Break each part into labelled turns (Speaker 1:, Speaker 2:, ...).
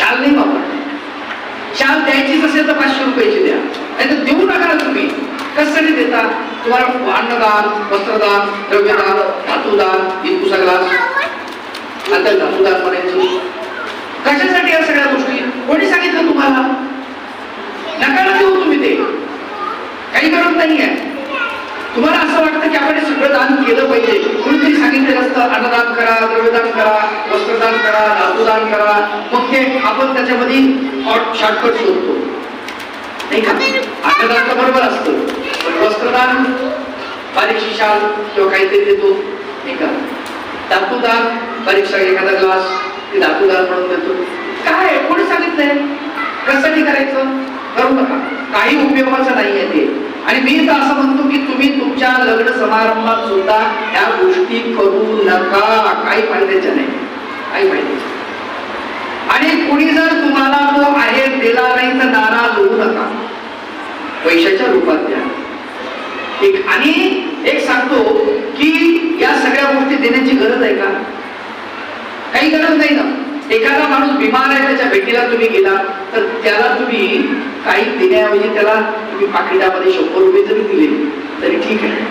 Speaker 1: शाल नाही वापरणार. शाल द्यायचीच असेल तर 500 रुपयाची द्या, नाही तर देऊ नका. तुम्ही कशासाठी देता? तुम्हाला अन्नदान, वस्त्रदान, द्रव्यदान, धातुदान, इतकुसा ग्लास आता धातुदान म्हणायचं. कशासाठी या सगळ्या गोष्टी? कोणी सांगितलं तुम्हाला? नका देऊ तुम्ही, ते काही गरज नाहीये. तुम्हाला असं वाटतं की आपण हे सगळं दान केलं पाहिजे, कोणीतरी सांगितलेलं असतं अन्नदान करा, द्रव्यदान करा, वस्त्रदान करा, धातुदान करा. मग ते आपण त्याच्यामध्ये शॉर्टकट शोधतो नाही का? अन्नदान तर बरोबर असतं, पण वस्त्रदान बारीकशी शाल किंवा काहीतरी देतो नाही का? धातुदान बारीकसा एखादा ग्लास ते धातुदान म्हणून देतो. काय कोणी सांगितलंय? कशासाठी करायचं? करू नका, काही उपयोगाचं नाहीये ते. आणि मी तर असं म्हणतो की तुम्ही तुमच्या लग्न समारंभात सुद्धा या गोष्टी करू नका, काही फायद्याच्या नाही, काही फायद्याच्या. आणि कुणी जर तुम्हाला तो आहे दिला नाही तर नाराज होऊ नका, पैशाच्या रूपात द्या. आणि एक सांगतो की या सगळ्या गोष्टी देण्याची गरज आहे का? काही गरज नाही ना. एखादा माणूस बिमार आहे, त्याच्या भेटीला तुम्ही गेला तर त्याला तुम्ही काही देण्याऐवजी त्याला तुम्ही पाकिटामध्ये 100 रुपये जरी दिले तरी ठीक आहे.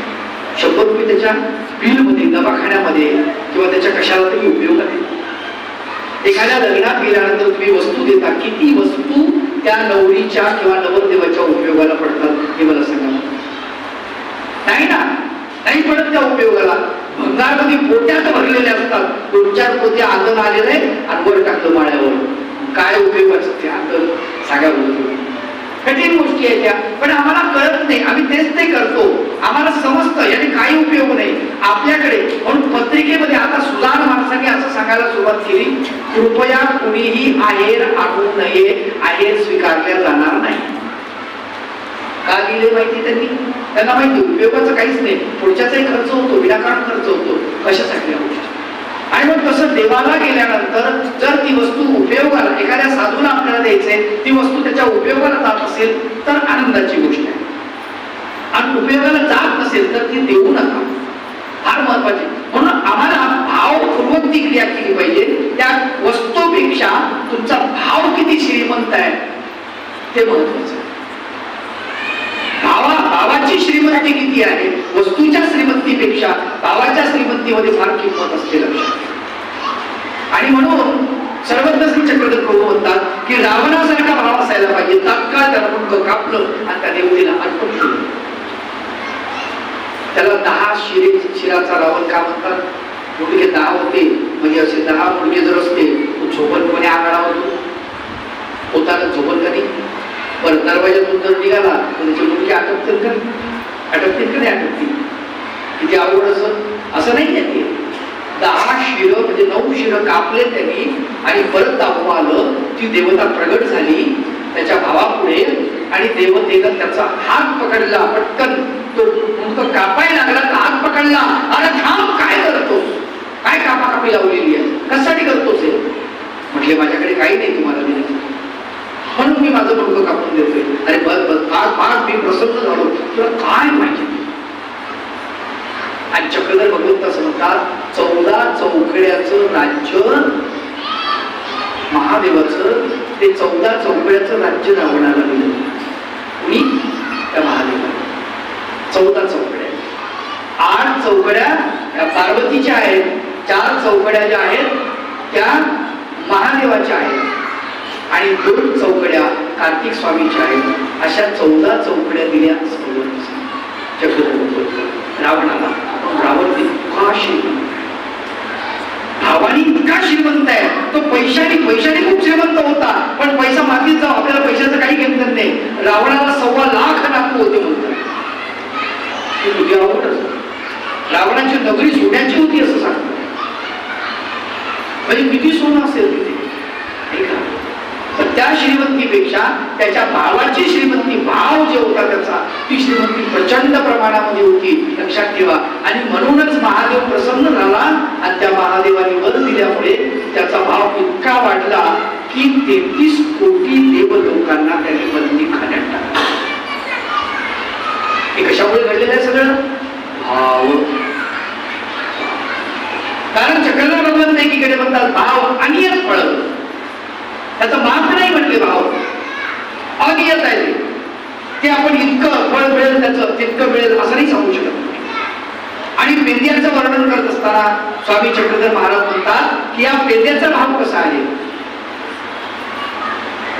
Speaker 1: 100 रुपये त्याच्या बिलमध्ये, दवाखान्यामध्ये किंवा त्याच्या कशाला तरी उपयोगात येते. एखाद्या लग्नात गेल्यानंतर तुम्ही वस्तू देता, किती वस्तू त्या नवरीच्या किंवा नवरदेवाच्या उपयोगाला पडतात हे मला सांगा. नाही ना, नाही पडत त्या उपयोगाला. भंगारमध्ये पोट्यात भरलेले असतात, 2-4 पोते आंदोलन आलेलं आहे आणि वर टाकलं माळ्यावर. काय उपयोगाचं ते आंदोलन सांगा बरोबर. कठीण गोष्टी आहेत त्या, पण आम्हाला कळत नाही, आम्ही तेच ते करतो. आम्हाला समजतं याने काही उपयोग नाही आपल्याकडे. म्हणून पत्रिकेमध्ये आता सुजाण माणसाने असं सांगायला सुरुवात केली, कृपया कुणीही आहेर आणू नये, आहेर स्वीकारल्या जाणार नाही. का लिहिले माहिती त्यांनी? त्यांना माहिती उपयोगाचं काहीच नाही, पुढच्याचाही खर्च होतो, विनाकारण खर्च होतो. कशासाठी? आणि मग तसं देवाला गेल्यानंतर जर ती वस्तू उपयोगाला, एखाद्या साधूला आपल्याला द्यायचंय, ती वस्तू त्याच्या उपयोगाला जात असेल तर आनंदाची गोष्ट आहे. आणि उपयोगाला जात नसेल तर ती देऊ नका, फार महत्वाची. म्हणून आम्हाला भावपूर्वक ती क्रिया केली पाहिजे. त्या वस्तूपेक्षा तुमचा भाव किती श्रीमंत आहे ते महत्वाचं. भावाची श्रीमंती किती आहे, वस्तूच्या श्रीमंतीपेक्षा भावाच्या श्रीमंतीमध्ये फार किंमत असते, लक्षात. आणि म्हणून सर्वज्ञ श्री चक्रधर प्रभू म्हणतात की रावणासारखा भाव असायला पाहिजे. तात्काळ त्याला मुंडकं कापलं आणि त्या देवतेला अर्पण केलं. त्याला 10 शिराचा रावण का म्हणतात? मुलगे 10 होते, म्हणजे असे 10 मुलगे जर असते तो झोपणपणे आघाडा होतो, होताना झोपण कधी पर दरवाजातून जर निघाला तर त्याची मुलगी अटकतील का नाही अटकतील? किती आवड असं नाही आहे. 10 शिर म्हणजे 9 शिर कापले त्यांनी आणि परत दाखवून आलं. ती देवता प्रगट झाली त्याच्या भावापुढे आणि देवतेनं त्याचा हात पकडला. पटकन तो मुंडकं कापायला लागला तर हात पकडला. अरे थांब, काय करतोस? काय कापाकापी लावलेली आहे, कशासाठी करतोस हे? म्हटले माझ्याकडे काही नाही तुम्हाला देण्याचं, म्हणून मी माझं मुंडकं कापून देतोय. अरे बस फार मी प्रसन्न झालो, तुला काय पाहिजे? आणि चक्रधर भगवंत असं म्हणतात, 14 चौकड्याचं राज्य महादेवाचं, ते 14 चौकड्याचं राज्य रावणाला दिलं. कुणी? त्या महादेवाला. 14 चौकड्या, 8 चौकड्या त्या पार्वतीच्या आहेत, 4 चौकड्या ज्या आहेत त्या महादेवाच्या आहेत आणि 2 चौकड्या कार्तिक स्वामीच्या आहेत. अशा 14 चौकड्या दिल्या चक्रधर भगवंत रावणाला. रावण इतका श्रीमंत, भावानी इतका श्रीमंत आहे. तो पैशाने खूप श्रीमंत होता, पण पैसा मातीत जाऊ, आपल्याला पैशाचं काही घेणं नाही. रावणाला 1.25 लाख नातू होते म्हणतात. तुझी आवडच रावणाची नगरी सोन्याची होती असं सांगतात. म्हणजे किती सोनं असेल तिथे, तर त्या श्रीमंतीपेक्षा त्याच्या भावाची श्रीमंती, भाव जे होता त्याचा, ती श्रीमंती प्रचंड प्रमाणामध्ये होती, लक्षात ठेवा. आणि म्हणूनच महादेव प्रसन्न झाला आणि त्या महादेवाने वर दिल्यामुळे त्याचा भाव इतका वाढला की 33 कोटी देवलोकांना त्याने बंदी खाण्यात टाकला. हे कशामुळे घडलेलं आहे सगळं? भाव. कारण चक्रधर भगवंत एकीकडे म्हणतात भाव आणि एक फळ. त्याचं माप नाही म्हटले भाव, अनियत आहे ते आपण इतकं फळ मिळेल त्याचं तितकं मिळेल असं नाही सांगू शकत. आणि पेंद्याचं वर्णन करत असताना स्वामी चक्रधर महाराज म्हणतात की या पेंद्याचा भाव कसा आहे.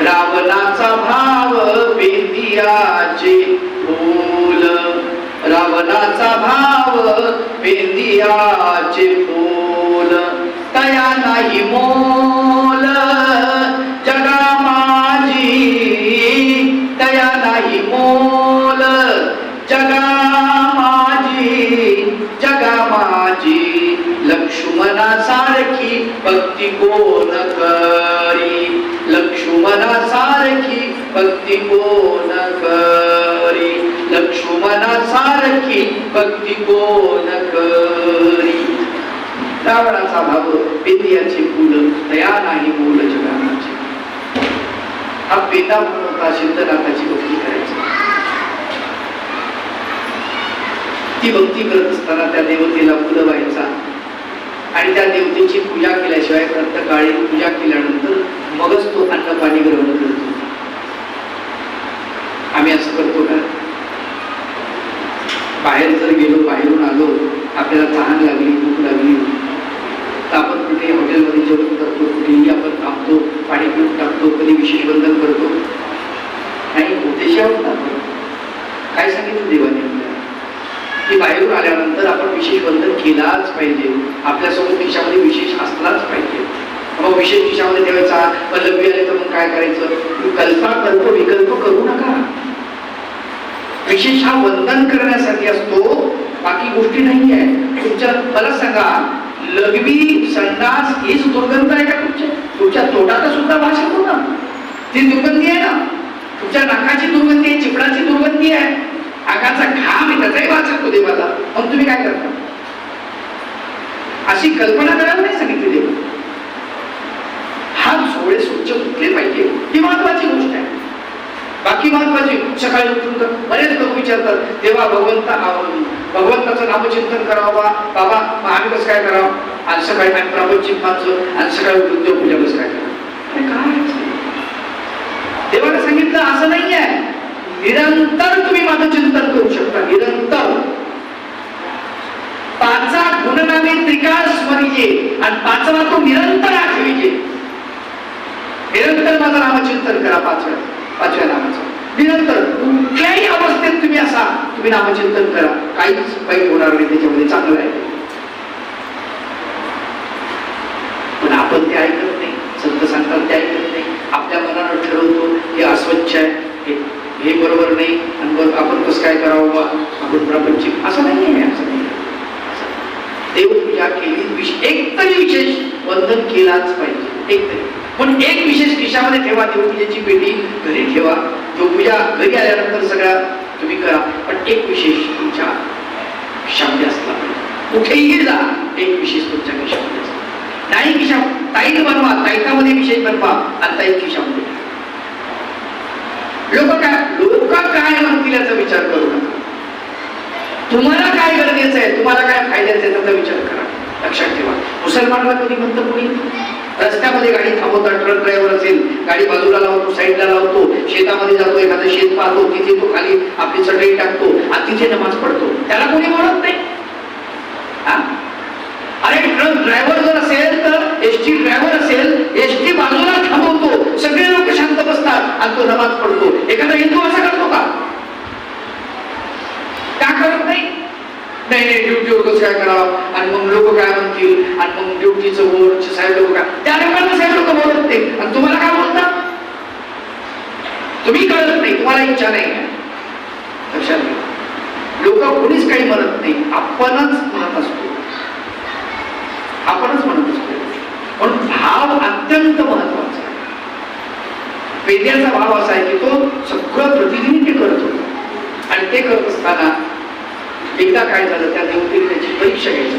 Speaker 1: रावणाचा भाव पेंदियाचे फूल, रावणाचा भाव पेंदियाचे फूल, तया नाही मोल जगा माझी, तया नाही मोल जगा माझी, जगा माझी. लक्ष्मणासारखी भक्ती कोण करी, लक्ष्मणासारखी भक्ती कोण करी, लक्ष्मणासारखी भक्ती कोण करी. रावणाचा भाव पेंदियाचे फूल, तया नाही मोल जगा माझी. हा पेंदा म्हणून होता सिद्धनाथाची भक्ती करायची. ती भक्ती करत असताना त्या देवतेला फुलं व्हायचा आणि त्या देवतेची पूजा केल्याशिवाय प्रत्यकाळी पूजा केल्यानंतर मगच तो अन्न पाणी ग्रहण करतो. आम्ही असं करतो का? बाहेर जर गेलो, बाहेरून आलो, आपल्याला तहान लागली, भूक लागली, तर आपण कुठे हॉटेलमध्ये जेवण करतो, कुठेही आपण थांबतो, पाणी पिऊन टाकतो, कधी विशेष बंधन करतो नाही. उद्देशावर काय सांगितलं देवाने की बाहेरून आल्यानंतर आपण विशेष बंधन केलाच पाहिजे. आपल्यासोबत खिशामध्ये विशेष असलाच पाहिजे. मग विशेष खिशामध्ये ठेवायचा, पण लग्न आले तर मग काय करायचं? कल्पना करतो, विकल्प करू नका. विशेष हा वंदन करण्यासाठी असतो, बाकी गोष्टी नाही आहे. तुमच्या मला सांगा, लघवी संडास हीच दुर्गंध आहे का तुमच्या? तुमच्या तोंडात सुद्धा वास येतो ना, ती दुर्गंधी आहे ना. तुमच्या नाकाची दुर्गंधी आहे, चिपडाची दुर्गंधी आहे, आकाचा घाम आहे, त्याचाही वास येतो देवाला. मग तुम्ही काय करता? अशी कल्पना करायला नाही सांगितली देव. हात सोळे स्वच्छ धुतले पाहिजे, ही महत्वाची गोष्ट आहे. बाकी महत्वाची, सकाळी उठून तर बरेच लोक विचारतात, देवा भगवंताचं नामचिंतन करावं बाबा, मग आम्ही कसं काय करावं? आज सकाळी आम्ही प्रापंचिक माणसं, आज सकाळी उठून देवपूजा कसं काय करावं? अरे काय देवाने सांगितलं असं नाही आहे. निरंतर तुम्ही माझं चिंतन करू शकता, निरंतर. पाचा गुणनामे त्रिकाळ स्मरिजे आणि पाचवा तो निरंतर आठविजे. निरंतर माझं नामचिंतन करा. पाचव्या नामाचं निरंतर कुठल्याही अवस्थेत तुम्ही असा तुम्ही नामचिंतन करा, काहीच वाईट होणार नाही, त्याच्यामध्ये चांगलं आहे. पण आपण ते ऐकत नाही. संत सांगतात ते ऐकत नाही. आपल्या मनानं ठरवतो हे अस्वच्छ आहे, हे बरोबर नाही, आणि आपण कसं काय करावं, आपण प्रापंचिक. असं नाही आहे, असं नाही. देवपूजा केली, एक तरी विशेष वंदन केलाच पाहिजे, एक तरी. पण एक विशेष खिशामध्ये ठेवा, देवपूजेची पेटी घरी ठेवा. देवपूजा घरी आल्यानंतर सगळ्या तुम्ही करा, पण एक विशेष तुमच्या खिशामध्ये असला पाहिजे. कुठेही जा, एक विशेष तुमच्या खिशामध्ये असला नाही. खिशा ताईट बनवा, ताईटामध्ये विशेष बनवा आणि ताईट खिशामध्ये. लोक काय म्हणतील याचा विचार करू नका. तुम्हाला काय गरजेचं आहे, तुम्हाला काय फायद्याचं आहे त्याचा विचार करा. लक्षात ठेवा. मुसलमानला कधी म्हणतं कोणी? रस्त्यामध्ये गाडी थांबवता, ट्रक ड्रायव्हर असेल, गाडी बाजूला लावतो, साईडला लावतो, शेतामध्ये जातो, एखादं शेत पाहतो, तिथे तो खाली आपली चटई टाकतो आणि तिथे नमाज पडतो, त्याला कोणी म्हणत नाही. अरे ट्रक ड्रायव्हर जर असेल तर एसटी ड्रायव्हर असेल, एसटी बाजूला थांबवतो, सगळे लोक शांत बसतात आणि तो नमाज पडतो. एखादा हिंदू असा करतो का? करत नाही. नाही ड्युटीवर कसं काय करावं, आणि मग लोक काय म्हणतील, आणि मग ड्युटीचं बोर्ड साहेब लोक काय, त्या लोकांना साहेब लोक बोलत नाही, आणि तुम्हाला काय बोलतात? तुम्ही कळत नाही, तुम्हाला इच्छा नाही. लक्षात घ्या, लोक कोणीच काही म्हणत नाही, आपणच म्हणत असतो, आपणच म्हणत असतो. पण भाव अत्यंत महत्वाचा आहे. पेंद्याचा भाव असा आहे की तो सगळं प्रतिदिन ते करत होता, आणि ते करत असताना एकदा काय झालं, त्या देवतेने त्याची परीक्षा घ्यायची.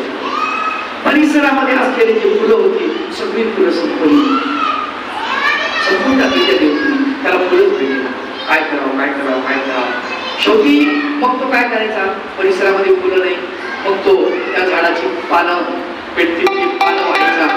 Speaker 1: परिसरामध्ये असलेली जी फुलं होती सगळी फुलं संपवून टाकली त्या देवतेने. त्याला फुलंच भेटली. काय करावं. शेवटी मग तो काय करायचा, परिसरामध्ये फुलं नाही, मग तो त्या झाडाची पानं पेटतील, पानं वाढायचा.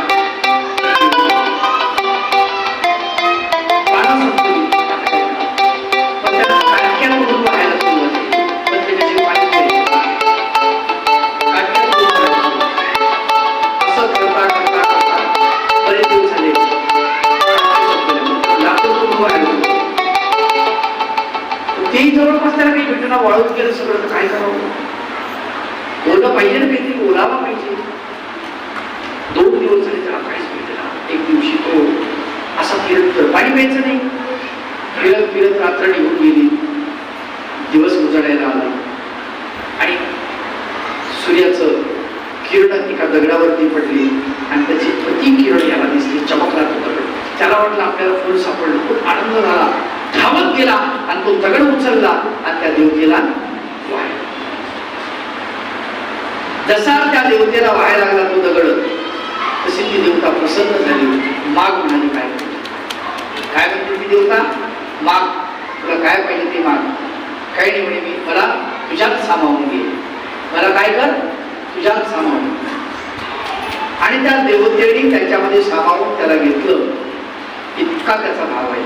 Speaker 1: वापस त्याला काही भेटणं, वाळून गेलं सगळं, तर काय करावं? ओलं पाहिजे ना, काहीतरी ओलावा पाहिजे. 2 दिवस झाले त्याला काहीच भेटला. एक दिवशी तो असा फिरत, पाणी प्यायचं नाही, फिरत फिरत रात्र निघून गेली. दिवस उजाडायला आला आणि सूर्याचं किरण एका दगडावरती पडली आणि त्याची प्रति किरण याला दिसली, चमकला तो दगड. त्याला वाटलं आपल्याला फुल सापडलं. खूप आनंद झाला, धावत गेला आणि तो दगड उचलला आणि त्या देवतेला वाहिला. जसा त्या देवतेला वाहायला लागला तो दगड, तशी ती देवता प्रसन्न झाली. माग म्हणाली, काय काय म्हणते ती देवता? माग, तुला काय पाहिजे ते माग. काही नाही म्हणे, मी मला तुझ्यात सामावून घे, मला काय कर, तुझ्यात सामावून. आणि त्या देवतेने त्याच्यामध्ये सामावून त्याला घेतलं. इतका त्याचा भाव आहे,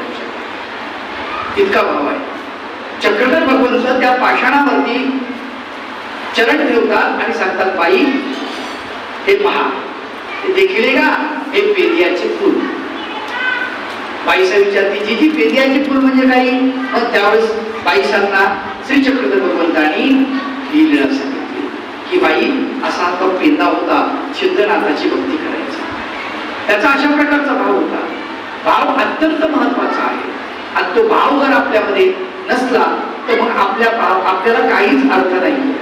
Speaker 1: इतका भाव आहे. चक्रधर भगवंत त्या पाषाणावरती चरण ठेवतात आणि सांगतात, बाई हे पहा, हे देखील का, हे पेदियाचे फूल. बाईसा विचारते, जी पेदियाचे फूल म्हणजे काही? मग त्यावेळेस बाईसांना श्री चक्रधर भगवंतांनी ही लीला सांगितली की बाई, असा तो पेंदा होता, सिद्धनाथाची भक्ती करायचा. त्याचा अशा प्रकारचा भाव होता. भाव अत्यंत महत्वाचा आहे आणि तो भाव जर आपल्यामध्ये नसला तर मग आपल्याला काहीच अर्थ नाही.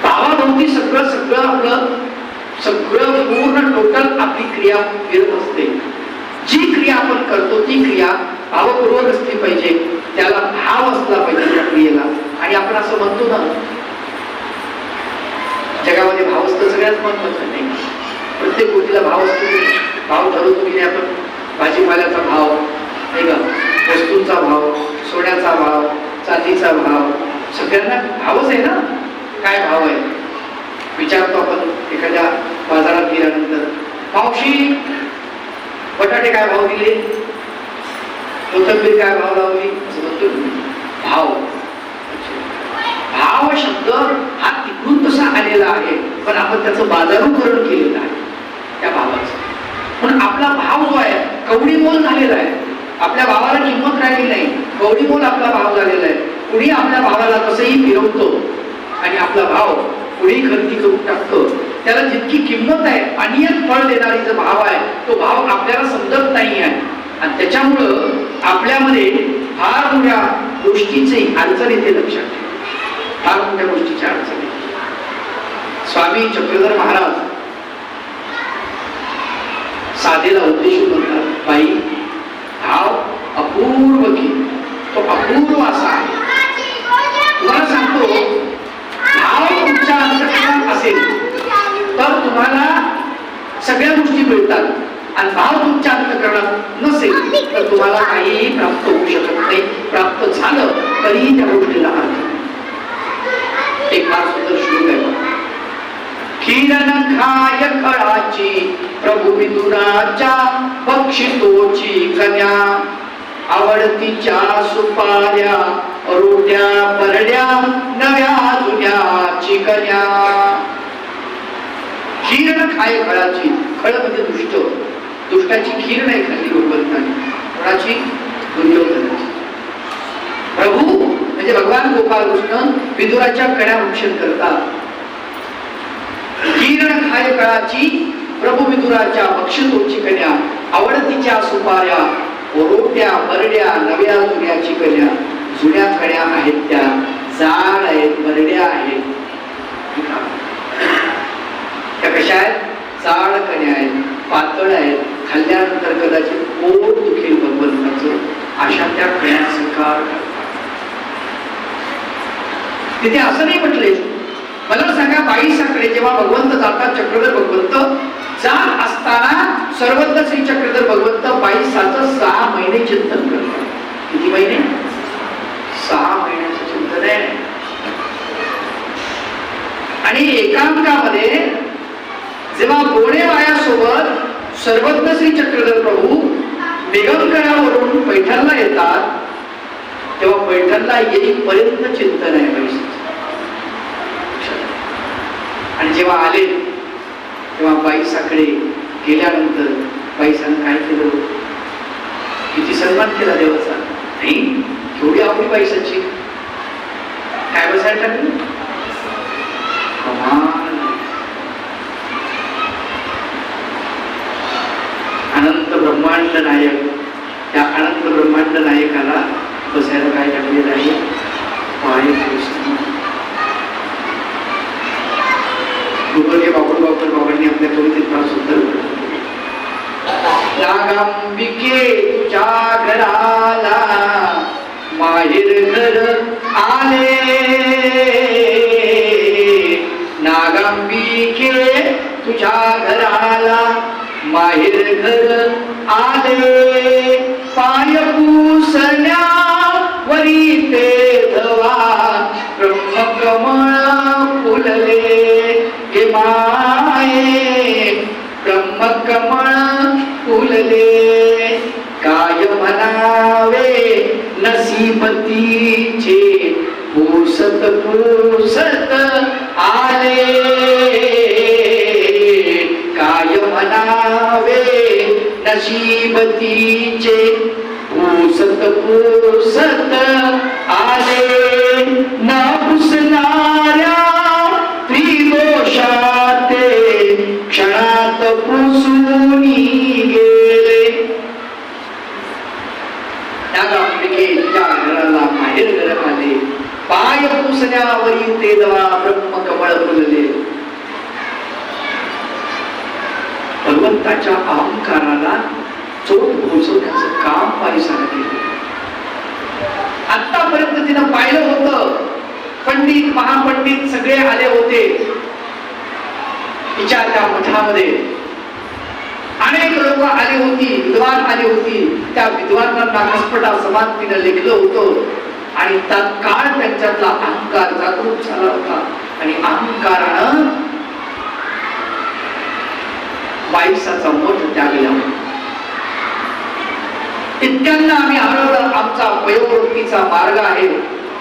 Speaker 1: भावाभोवती सगळं सगळं आपलं सगळं पूर्ण टोटल आपली क्रिया फिरत असते. जी क्रिया आपण करतो ती क्रिया भावपूर्वक असली पाहिजे, त्याला भाव असला पाहिजे त्या क्रियेला. आणि आपण असं म्हणतो ना, जगामध्ये भाव असतं सगळ्यात महत्वाचं नाही. प्रत्येक गोष्टीला भाव असतो. भाव ठरवतो की नाही आपण? भाजीपाल्याचा भाव नाही का, वस्तूंचा भाव, सोन्याचा भाव, चांदीचा भाव, सगळ्यांना भावच आहे ना. काय भाव आहे विचारतो आपण एखाद्या बाजारात गेल्यानंतर, मावशी बटाटे काय भाव दिले, कोथिंबीर काय भाव लावली, असं म्हणतो. भाव, भाव शब्द हा तिकडून तसा आलेला आहे, पण आपण त्याचं बाजारूकरण केलेलं आहे त्या भावाचं. पण आपला भाव जो आहे कवडी मोल झालेला आहे. आपल्या भावाला किंमत राहिली नाही, कवडी मोल आपला भाव झालेला आहे. कुणी आपल्या भावाला कसंही फिरवतो आणि आपला भाव कुणी खरेदी करून टाकतो. त्याला जितकी किंमत आहे, अनियत फळ देणारी जो भाव आहे, तो भाव आपल्याला समजत नाही आहे. आणि त्याच्यामुळं आपल्यामध्ये फार मोठ्या गोष्टीची अडचण येते. लक्षात ठेवा, फार मोठ्या गोष्टीची अडचण येते. स्वामी चक्रधर महाराज साधेला उद्देशून म्हणतात, बाई भाव अपूर्व की, तो अपूर्व असा आहे. तुम्हाला सांगतो, भाव तुमच्या अंतःकरणात असेल तर तुम्हाला सगळ्या गोष्टी मिळतात. आणि भाव तुमच्या अंतःकरणात नसेल तर तुम्हाला काहीही प्राप्त होऊ शकत नाही. प्राप्त झालं तरीही त्या गोष्टीला अर्थ नाही. एक फार सुंदर श्लोक आहे. किरण खाय खळाची प्रभू विदुराच्या बक्षितोची कन्या, आवडतीच्या सुपाऱ्या रोट्या परड्या नव्या जुन्याची कन्या. किरण खाय खळाची, खळ म्हणजे दुष्ट, दुष्टाची खीर नाही खाल्ली भगवंताने. कोणाची? दुर्योधनाची. प्रभू म्हणजे भगवान गोपाल कृष्ण विदुराच्या कण्या भक्षण करतात. किरण खाय खळाची प्रभू विदुराच्या बक्षितोची कन्या, आवडतीच्या सुपाऱ्या रोट्या बरड्या नव्या जुन्याची कन्या. जुन्या कण्या आहेत त्या जाड आहेत, बरड्या आहेत. त्या कशा आहेत? जाड कण्या आहेत, पातळ आहेत, खाल्ल्यानंतर कदाचित पोट दुखेल भगवंताचं, अशा त्या कण्या स्वीकार करतात. तिथे असं नाही म्हटले. मला सांगा, बाईसाकडे जेव्हा भगवंत जातात, चक्रधर भगवंत जात असताना सर्वत्र श्री चक्रधर भगवंत बाईसाचं 6 महिने चिंतन करतात. किती महिने? 6 महिन्याचं चिंतन आहे. आणि एकांतामध्ये जेव्हा बोडेवायासोबत सर्वज्ञ श्री चक्रधर प्रभू निगमकरावरून पैठणला येतात, तेव्हा पैठणला येईपर्यंत चिंतन आहे बाईसाचं. आणि जेव्हा आले तेव्हा बाईसाकडे गेल्यानंतर बाईसानं काय केलं? किती सन्मान केला देवाचा. नाही, केवढी आवडी बाईसाची. काय बसायला टाकलं? अनंत ब्रह्मांड नायक, त्या अनंत ब्रह्मांड नायकाला बसायला काय टाकलेलं आहे? पाय कृष्ण. बाबांनी आपल्या कवितेत फार सुंदर नागांबिके तुझ्या घराला माहेर घर आले, नागांबिके तुझ्या घराला माहेर घर आले, पाय पुसण्या वरी ते धवा ब्रह्मकमळ फुलले, हे माये ब्रह्मकमळ फुलले, काय म्हणावे नसीबतीचे पुसत पुसत आले, काय म्हणावे नसीबतीचे पुसत पुसत आले, न पुसणाऱ्या त्रिदोषाते क्षणात पुसून गेले, घराला बाहेर घर आले, पाय पुसण्यावरी ते दवा ब्रह्मकमळ फुलले. भगवंताच्या अहंकाराला चोट पोहोचवण्याचं काम पायसाने केलं. आतापर्यंत तिनं पाहिलं होतं, पंडित महापंडित सगळे आले होते तिच्या त्या मठामध्ये, अनेक लोक आली होती, विद्वान आली होती. त्या विद्वानांना घसपटा समान तिनं लेखलं होतं आणि तत्काळ त्यांच्यातला अहंकार जागृत झाला होता आणि अहंकारानं बाईसाचा मठ त्यागला. इतक्यांना आम्ही हरवलं, आमचा वयोवृत्तीचा मार्ग आहे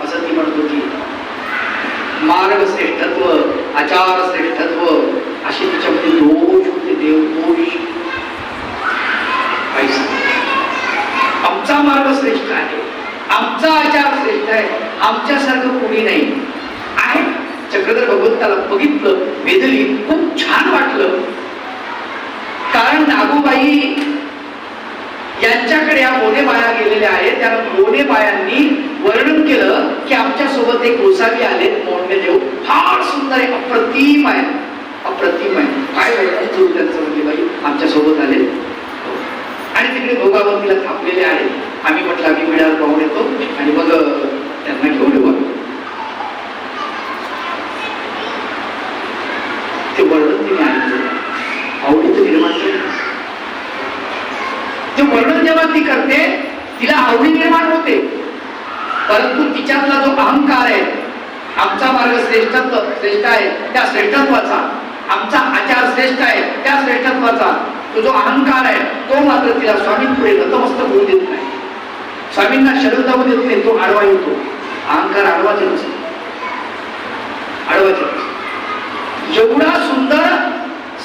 Speaker 1: असं ती म्हणत होती. मार्ग श्रेष्ठत्व, आचार श्रेष्ठत्व असे तिच्यामध्ये दोष होते, देवदोष. आमचा मार्ग श्रेष्ठ आहे, आमचा आचार श्रेष्ठ आहे, आमच्यासारखं कोणी नाही आहे. चक्रधर भगवंताला बघितलं, वेदली खूप छान वाटलं, कारण नागूबाई यांच्याकडे या मोने बाया गेलेल्या आहेत. त्या मोने बायांनी वर्णन केलं की आमच्या सोबत एक गोसावी आले, मोडणे देव फार सुंदर आहे, अप्रतिम आहे, अप्रतिम आहे. काय वर्णन करू त्यांचं म्हणजे बाई आमच्या सोबत आले आणि तिकडे भोगावतीला थांबलेले आहेत. आम्ही म्हटलं आम्ही मिळायला पाहून येतो आणि मग त्यांना घेऊन येऊ. ते वर्णन तिने ऐकलं, आवडीचं निर्माण केलं. ते वर्णन जेव्हा ती करते तिला आवडी निर्माण होते, परंतु तिच्यातला जो अहंकार आहे, आमचा मार्ग श्रेष्ठ आहे त्या श्रेष्ठत्वाचा, आमचा आचार श्रेष्ठ आहे त्या श्रेष्ठत्वाचा, तो जो अहंकार आहे तो मात्र तिला स्वामींपुढे नतमस्तक होऊ देत नाही, स्वामींना शरण जाऊ देत नाही. तो आडवा येतो. अहंकार आडवाचे नसतो, आडवाचे नसतो. एवढा सुंदर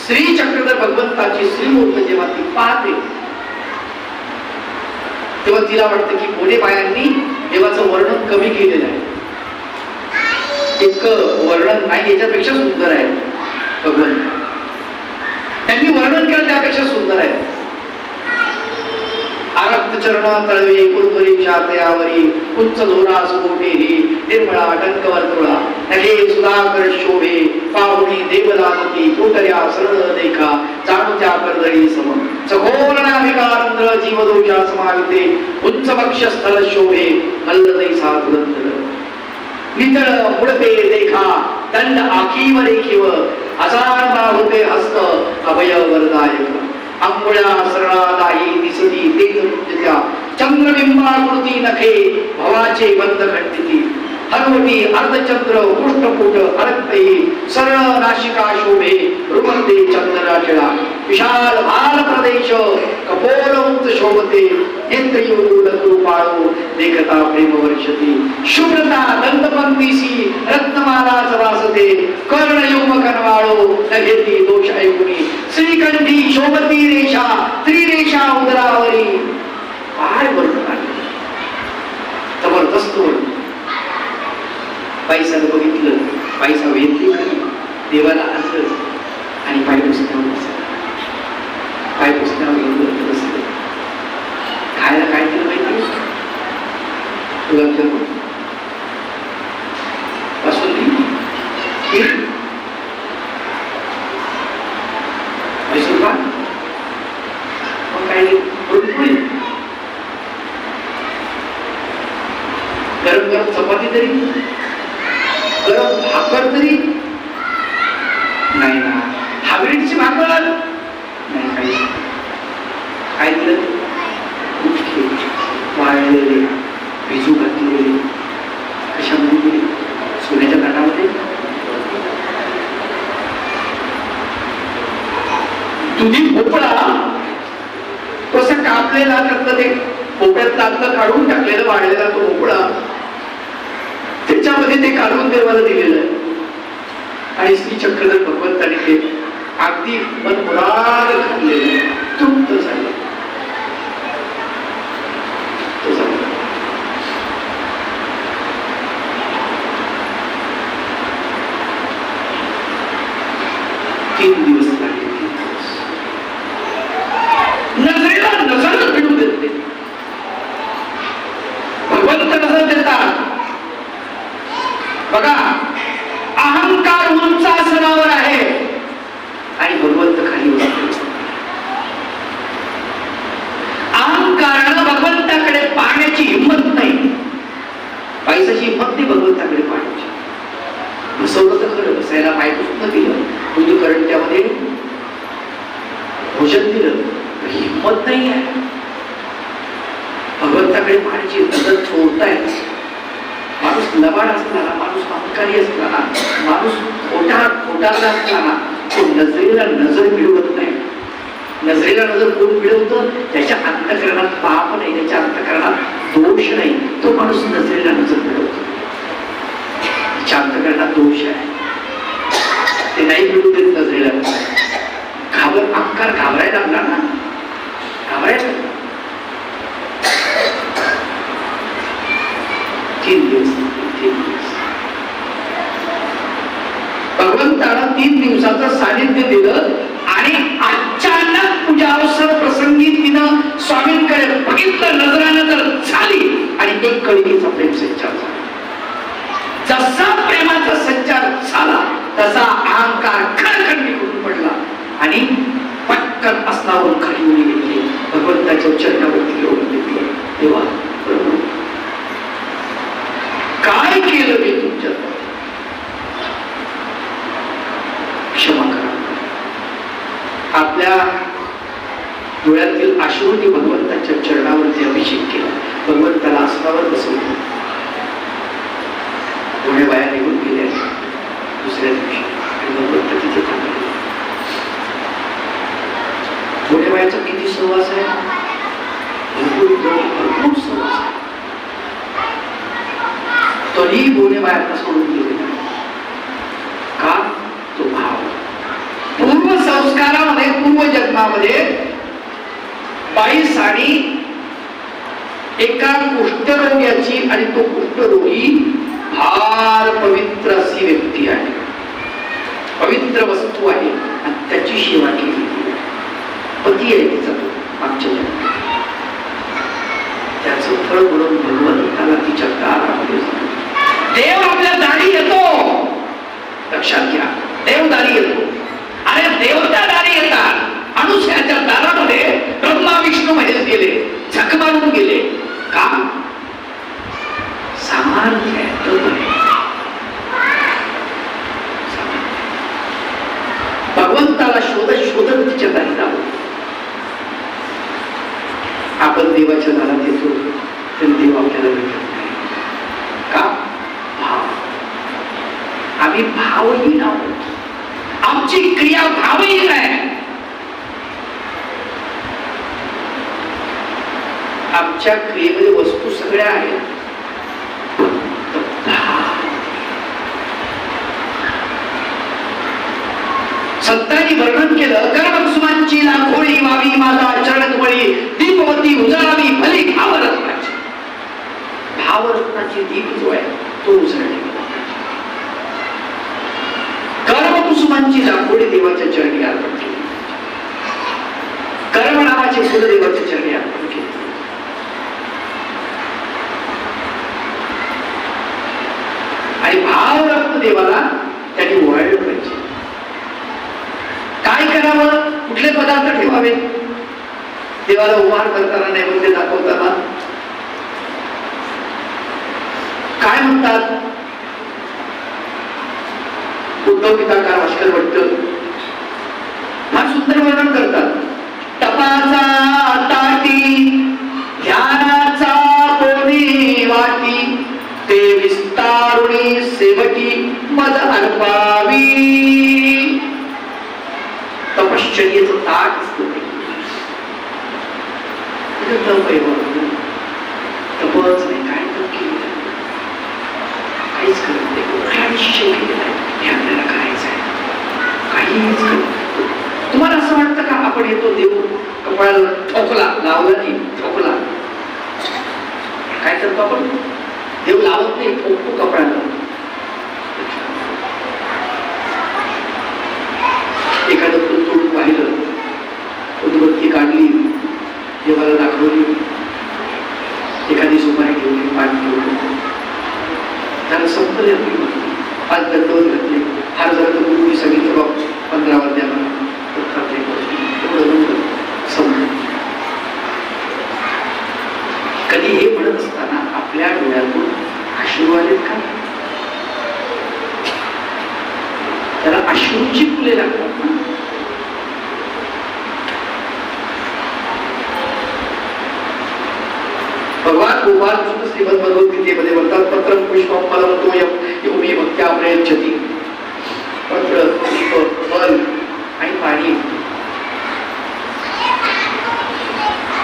Speaker 1: श्री चक्रधर भगवंताची श्रीमूर्त जेव्हा ती पाहते तेव्हा तिला वाटतं की मोने बायांनी देवाचं वर्णन कमी केलेलं आहे. इतकं वर्णन नाही, याच्यापेक्षा सुंदर आहे भगवंत. त्यांनी वर्णन केलं त्यापेक्षा सुंदर आहे. आरक्त चरण तळवे कुरकुरीच्या तयावरी उच्च धोरा सुगोटेही निर्मळा टंकवर्तुळा नगे सुधाकर शोभे पाहुणी देवदानती कोटऱ्या सरळ देखा जाणूच्या कर्दळी सम सखोल नाभिकांद्र जीवदोषा समाविते उच्च वक्ष स्थल शोभे मल्लदैसा तुरंतर नितळ मुडपे देखा दंड आखीव रेखीव अजाणता होते हस्त अभय वरदायक अंबुळा सरळादाही दिसती तेज नृत्या चंद्रबिंबाकृती नखे भवाचे बंद खंडिती हरवटी अर्धचंद्र पृष्ठपुट अरक्तही सरळ नाशिका शोभे रुमंते चंद्राचळा विशाल भाल प्रदेश कपोल उंच शोभते नेत्रयुगुल कृपाळो देखता प्रेम वर्षती शुभ्रता दंतपंतीसी रत्नमाला वासते कर्णयुग कनवाळो न घेती दोष ऐकुनी श्रीकंठी शोभती रेषा त्रिरेषा उदरावरी. काय वर्णन आहे, जबरदस्त वर्णन. बाईसाला बघितलं, बाईसा वेदली देवाला आणलं आणि पाय पुसण्यावर बसलं. पाय पुसण्यावर घेऊन बसलं. खायला काय केलं माहिती? गुलाबजामुन, बासुंदी, खीर, मैसूर पाक, मग काही पुरणपोळी, गरम गरम चपाती तरी, गरम भाकर तरी नाही ना, हाबरीची भाकर नाही. काही काय दिलं? उठके वाळलेले, भिजू घातलेले. कशामध्ये दिले? सोन्याच्या ताटामध्ये. दुधी भोपळा कसा कापलेला, त्यातलं ते भोपळ्यातलं आतलं काढून टाकलेलं वाळलेला तो भोपळा, त्याच्यामध्ये ते काढून देवाला दिलेलं आहे. आणि श्री चक्रधर भगवंताने ते अगदी मनमुराद खाल्लेलं, तृप्त झालं. तीन दिवस लागले. नजरेला नजर मिळू देत नाही. भगवंत नजर देतात. बघा, अहंकार उंच आसनावर आहे आणि भगवंत खाली बसले. अहंकारानं भगवंताकडे पाहण्याची हिंमत नाही. पैशाची हिंमत नाही भगवंताकडे पाहण्याची. बसवलं तर खरं, बसायला पाय पुसणं दिलं, तुझी करंट्यामध्ये भोजन दिलं, हिंमत नाही आहे भगवंताकडे पाहण्याची. नजर सोडताय. माणूस लबाड असला ना, माणूस अहंकारी असला ना, माणूस खोटारडा असला ना, तो नजरेला नजर मिळवत नाही. नजरेला नजर कोण मिळवतं? त्याच्या अंतःकरणात पाप नाही, त्याच्या अंतःकरणात दोष नाही, तो माणूस नजरेला नजर मिळवतो. त्याच्या अंतःकरणात दोष आहे, ते नाही मिळू देत नजरेला. अहंकार घाबरायला लागला ना, घाबरायला. 3 दिवस भगवंतानं 3 दिवसाचं सानिध्य दिलं आणि अचानक पूजावसर प्रसंगी तिनं स्वामींकडे बघितलं, नजरानजर झाली आणि एक कळीचा प्रेम संचार झाला. जसा प्रेमाचा संचार झाला तसा अहंकार खडखड निघून पडला आणि पटकन असनावरून खाली उडी घेतली. भगवंताच्या चरणावरती लोक घेतली. देवा, प्रभू, काय केलं मी तुमच्या? क्षमा करा. आपल्या डोळ्यातील अश्रूंनी भगवंताच्या चरणावरती अभिषेक केला. भगवंताला आसनावर बसवलं. पुणे बाया निघून गेल्या. दुसऱ्या दिवशी भगवंत तिथे थांबले. पुणे बायाचा किती सहवास आहे? भरपूर सहवास आहे. तरी बोने बाहेर सोडून गेले. का? तो भाव. पूर्व संस्कारामध्ये, पूर्व जन्मामध्ये बाईसाठी एका कुष्ठरोग्याची, आणि तो कुष्ठरोगी फार पवित्र अशी व्यक्ती आहे, पवित्र वस्तू आहे, आणि त्याची सेवा केली. पती आहे तिचा, तो मागच्या जन्मात. त्याचं फळ म्हणून भगवंताला तिच्या दारामध्ये देव आपल्या दारी येतो. लक्षात घ्या, देव दारी येतो. अरे देवता दारी येतात. अनुसयाच्या दारामध्ये ब्रह्मा विष्णू महेश गेले, झक मारून गेले. का? सामर्थ्य भगवंताला शोधत शोधत तिच्या दारी जाऊ. आपण देवाच्या दारात येतो तर देव आपल्याला भेटत नाही. का? भाव. आम्ही भावहीन आहोत. आमची क्रिया भावहीन आहे. आमच्या क्रियेमध्ये वस्तू सगळ्या आहेत. संतांनी वर्णन केलं, कर्मकुसुमांची लाखोळी वावी माझा चरणकमळी, दीपवती उजळावी भली भावरत्नाची. भावरत्नाची दीप जो आहे तो उजळणे. कुसुमांची लाकोडी देवाच्या चरणी अर्पण केली, कर्म नावाची फुलं देवाच्या चरणी अर्पण केली. आणि भाव रक्त देवाला त्यांनी ओवाळलं पाहिजे. काय करावं, कुठले पदार्थ ठेवावे देवाला उपहार करताना, नैवेद्य दाखवताना? काय म्हणतात उद्धव गीताकार भास्कर भट्ट फार सुंदर वर्णन करतात. तपाचा ताटी ध्यानाचा कोणी वाटी, ते विस्तारुणी सेवकी मज अर्पावी. तपश्चर्येचं ताट असतं ते. तप आहे तपच नाही, काय तप केलं, काहीच करत नाही, कुठला निश्चय केलेला आहे हे आपल्याला करायचं आहे, काहीच करत. तुम्हाला असं वाटतं का आपण येतो देव कपाळाला ठोकला लावला नाही, ठोकला काय करतो आपण? देव लावत नाही, ठोकतो कपाळाला. एखादं फुल तोडून पाहिलं, उदबत्ती काढली, देवाला दाखवली, एखादी सुपारी ठेवली, पाठ ठेवली, त्याला संपले, आज दंडवत घातले, हार जरा तर गुरुनी सांगितलं बघ 15 वर्ध्याला संपलं. कधी हे म्हणत असताना आपल्या डोळ्यातून अश्रू आलेत का? त्याला अश्रूची फुले लागतात ना. भगवान गोपाल श्रीमद भगवद्गीतेमध्ये म्हणतात, पत्र पुष्पम फलम तोयम योमी भक्त्या प्रयच्छति. पत्र, पुष्प, फल आणि पाणी.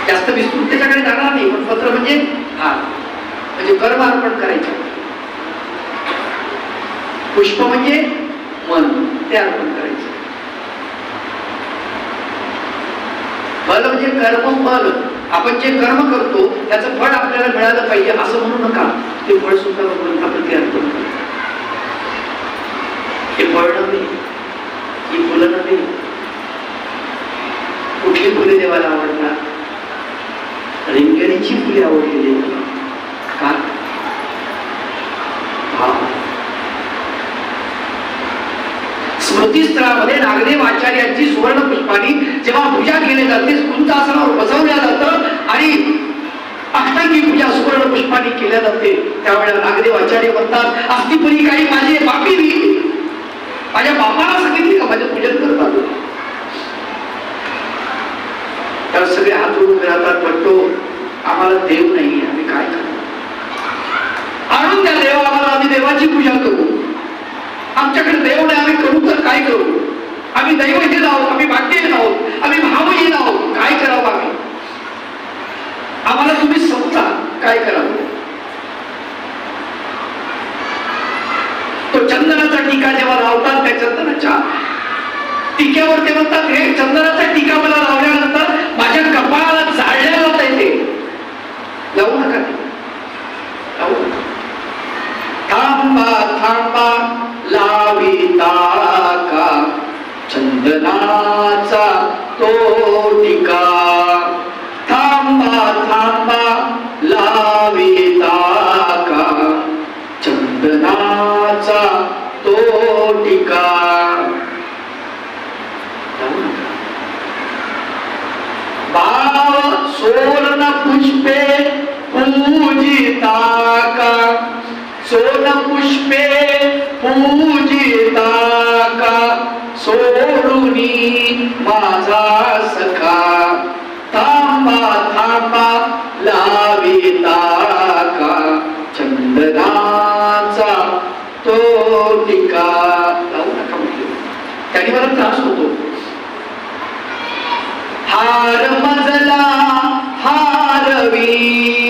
Speaker 1: जास्त विस्तृत त्याच्याकडे जाणार नाही, पण पत्र म्हणजे हार, म्हणजे कर्म अर्पण करायचे. पुष्प म्हणजे मन, ते अर्पण करायचे. फल म्हणजे कर्म फल, आपण जे कर्म करतो त्याचं फळ आपल्याला मिळालं पाहिजे असं म्हणू नका. ते फळ सुद्धा भगवंताप्रती अर्पण करा. हे फळ नव्हे, ही फुलं नव्हे. कुठली फुले देवाला आवडतात? रिंगणीची फुले आवडली देवाला. का? स्मृतीस्थळामध्ये नागदेव आचार्यांची सुवर्ण पुष्पानी जेव्हा पूजा केली जाते, कुंजासनावर बसवल्या जातं आणि अष्टांगी पूजा सुवर्ण पुष्पानी केल्या जाते, त्यावेळेला नागदेव आचार्य म्हणतात, अस्तिपरी काही माझे बापी, माझ्या बापाला सांगितले का माझं पूजन करतात? तर सगळे हात जोडून राहतात, म्हणतो आम्हाला देव नाही, आम्ही काय करू? आणून त्या देवाला आम्ही देवाची पूजा करू. आमच्याकडे देव नाही, आम्ही करू तर काय करू? आम्ही दैवहीन आहोत, आम्ही भाग्यहीन आहोत, आम्ही भावहीन आहोत, काय करावं आम्ही? आम्हाला तुम्ही समजा काय करावं? तो चंदनाचा टीका जेव्हा लावतात, त्या चंदनाच्या टीक्यावर ते म्हणतात, हे चंदनाचा टीका मला लावल्यानंतर माझ्या कपाळाला जाळल्या जात आहे, ते लावू नका, लावू नका. थांबा थांबा लाविता का चंदनाचा तो टीका, थांबा थांबा लाविता का चंदनाचा तो टीका. भाव सोन पुष्पे पूजिता का, सोन पुष्पे पूजिता का, सोडुनी माझा सखा, थांबा थांबा लाविता का चंदनाचा तो टीका. लावू नका म्हटलं, त्याने मला त्रास होतो. हार मजला